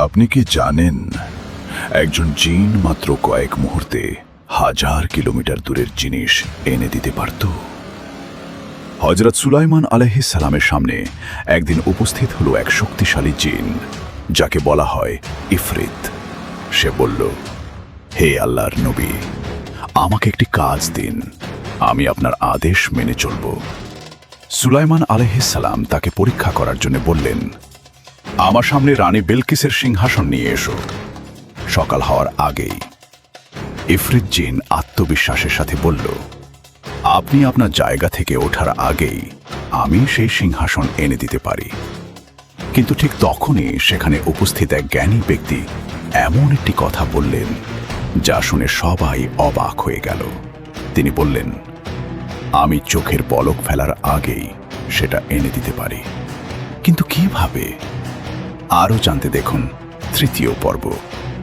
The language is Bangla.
আপনি কি জানেন একজন জিন মাত্র কয়েক মুহূর্তে 1000 কিলোমিটার দূরের জিনিস এনে দিতে পারত? হযরত সুলাইমান আলাইহিস সালামের সামনে একদিন উপস্থিত হলো এক শক্তিশালী জিন, যাকে বলা হয় ইফরিত। সে বলল, হে আল্লাহর নবী, আমাকে একটি কাজ দিন, আমি আপনার আদেশ মেনে চলব। সুলাইমান আলাইহিস সালাম তাকে পরীক্ষা করার জন্য বললেন, আমার সামনে রানী বিলকিসের সিংহাসন নিয়ে এসো। সকাল হওয়ার আগেই ইফরিত জিন আত্মবিশ্বাসের সাথে বলল, আপনি আপনার জায়গা থেকে ওঠার আগেই আমি সেই সিংহাসন এনে দিতে পারি। কিন্তু ঠিক তখনই সেখানে উপস্থিত এক জ্ঞানী ব্যক্তি এমন একটি কথা বললেন যা শুনে সবাই অবাক হয়ে গেল। তিনি বললেন, আমি চোখের পলক ফেলার আগেই সেটা এনে দিতে পারি। কিন্তু কিভাবে? আরও জানতে দেখুন তৃতীয় পর্ব।